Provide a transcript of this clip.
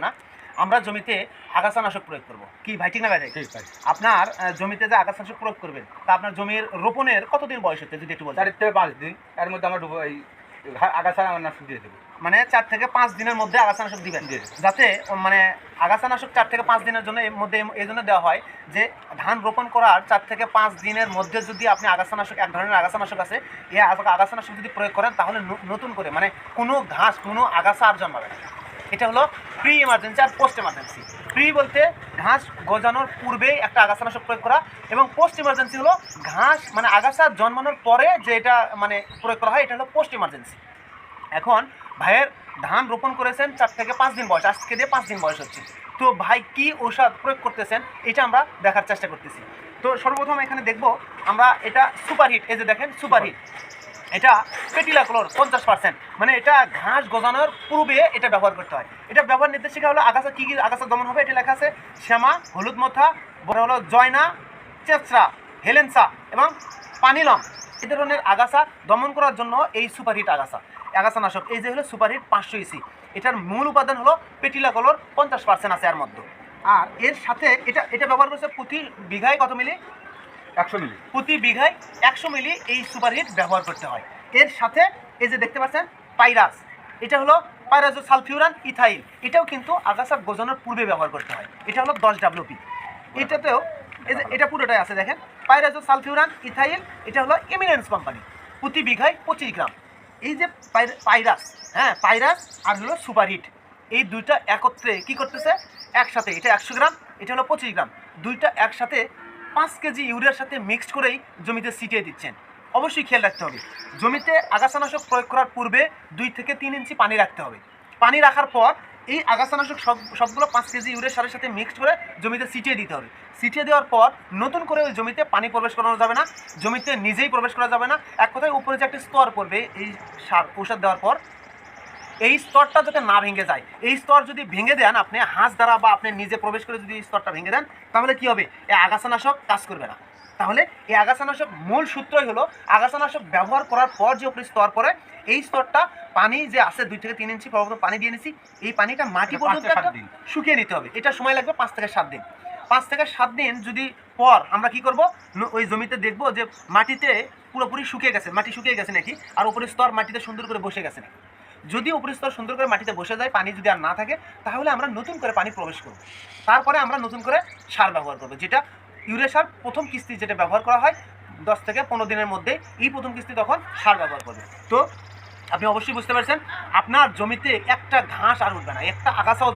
না, আমরা জমিতে আগাছানাশক প্রয়োগ করব। কি ভাই, ঠিক না ভাই? ঠিক ভাই। আপনার জমিতে যে আগাছানাশক প্রয়োগ করবেন তা আপনার জমির রোপণের কতদিন বয়স হচ্ছে যদি একটু বলেন? 4 থেকে 5 দিন, এর মধ্যে আমরা এই আগাছানাশক দিয়ে দেবো। মানে 4 থেকে 5 দিনের মধ্যে আগাছানাশক দিবেন, যাতে মানে আগাছানাশক 4 থেকে 5 দিনের জন্য এর মধ্যে এই জন্য দেওয়া হয় যে ধান রোপণ করার 4 থেকে 5 দিনের মধ্যে যদি আপনি আগাছানাশক, এক ধরনের আগাছানাশক আছে, এই আগাছানাশক যদি প্রয়োগ করেন তাহলে নতুন করে মানে কোনো ঘাস, কোনো আগাছা আর জন্মাবে না। এটা হলো প্রি ইমার্জেন্সি আর পোস্ট ইমার্জেন্সি। প্রি বলতে ঘাস গজানোর পূর্বেই একটা আগাছানাশক প্রয়োগ করা, এবং পোস্ট ইমার্জেন্সি হলো ঘাস মানে আগাছা জন্মানোর পরে যে এটা মানে প্রয়োগ করা হয়, এটা হলো পোস্ট ইমার্জেন্সি। এখন ভাইয়ের ধান রোপণ করেছেন 4 থেকে 5 দিন বয়স, আজকে দিয়ে 5 দিন বয়স হচ্ছে। তো ভাই কি ঔষধ প্রয়োগ করতেছেন এটা আমরা দেখার চেষ্টা করতেছি। তো সর্বপ্রথম এখানে দেখব আমরা, এটা সুপারহিট, এই যে দেখেন সুপারহিট, এটা পেটিলাক্লোর 50%, মানে এটা ঘাস গজানোর পূর্বে এটা ব্যবহার করতে হয়। এটা ব্যবহার নির্দেশিকা হলো আগাছা কী কী আগাছা দমন হবে, এটা লেখা আছে শ্যামা, হলুদ মোথা, বড় হলো জয়না, চেচরা, হেলেন্সা এবং পানিলম। এই ধরনের আগাছা দমন করার জন্য এই সুপারহিট আগাছানাশক, এই যে হলো সুপারহিট 500 ইসি, এটার মূল উপাদান হলো পেটিলাক্লোর 50% আছে এর মধ্যে। আর এর সাথে এটা ব্যবহার করছে প্রতি বিঘায় কত মিলি? 100 মিলি। প্রতি বিঘায় 100 মিলি এই সুপারহিট ব্যবহার করতে হয়। এর সাথে এই যে দেখতে পাচ্ছেন পাইরাস, এটা হলো পাইরাজো সালফিউরান ইথাইল, এটাও কিন্তু আগাছা গজানোর পূর্বে ব্যবহার করতে হয়। এটা হলো 10 WP। এটাতেও এই যে এটা পুরোটাই আছে দেখেন, পাইরাজো সালফিউরান ইথাইল, এটা হলো এমিনেন্স কোম্পানি, প্রতি বিঘায় 25 গ্রাম। এই যে পাইরাস, হ্যাঁ পাইরাস আর হলো সুপারহিট, এই দুইটা একত্রে কি করতেছে, একসাথে, এটা 100 গ্রাম, এটা হলো 25 গ্রাম, দুইটা একসাথে 5 কেজি ইউরিয়ার সাথে মিক্সড করেই জমিতে ছিটিয়ে দিচ্ছেন। অবশ্যই খেয়াল রাখতে হবে, জমিতে আগাছানাশক প্রয়োগ করার পূর্বে 2 থেকে 3 ইঞ্চি পানি রাখতে হবে। পানি রাখার পর এই আগাছানাশক সবগুলো 5 কেজি ইউরিয়ার সারের সাথে মিক্সড করে জমিতে ছিটিয়ে দিতে হবে। ছিটিয়ে দেওয়ার পর নতুন করে ওই জমিতে পানি প্রবেশ করানো যাবে না, জমিতে নিজেই প্রবেশ করা যাবে না। এক কথায় উপরে যে একটা স্তর পড়বে এই সার ঔষধ দেওয়ার পর, এই স্তরটা যাতে না ভেঙে যায়, এই স্তর যদি ভেঙে দেন আপনি হাত দ্বারা বা আপনি নিজে প্রবেশ করে যদি এই স্তরটা ভেঙে দেন, তাহলে কি হবে, এই আগাছানাশক কাজ করবে না। তাহলে এই আগাছানাশক মূল সূত্রই হলো আগাছানাশক ব্যবহার করার পর যে উপরে স্তর পড়ে, এই স্তরটা পানি যে আছে 2 থেকে 3 ইঞ্চি সর্বপ্রথম পানি দিয়ে নিছি, এই পানিটা মাটি পর্যন্ত শুকিয়ে নিতে হবে। এটা সময় লাগবে 5 থেকে 7 দিন। 5 থেকে 7 দিন যদি পর আমরা কি করব, ওই জমিতে দেখব যে মাটিতে পুরোপুরি শুকিয়ে গেছে, মাটি শুকিয়ে গেছে নাকি, আর উপরের স্তর মাটিতে সুন্দর করে বসে গেছে নাকি। যদি উপরের স্তর সুন্দর করে মাটিতে বসে যায়, পানি যদি আর না থাকে, তাহলে আমরা নতুন করে পানি প্রবেশ করব। তারপরে আমরা নতুন করে সার ব্যবহার করব, যেটা ইউরিয়া সার প্রথম কিস্তি যেটা ব্যবহার করা হয় 10 থেকে 15 দিনের মধ্যে, এই প্রথম কিস্তি তখন সার ব্যবহার করবে। তো আপনি অবশ্যই বুঝতে পারছেন আপনার জমিতে একটা ঘাস আর উঠবে না, একটা আগাছাও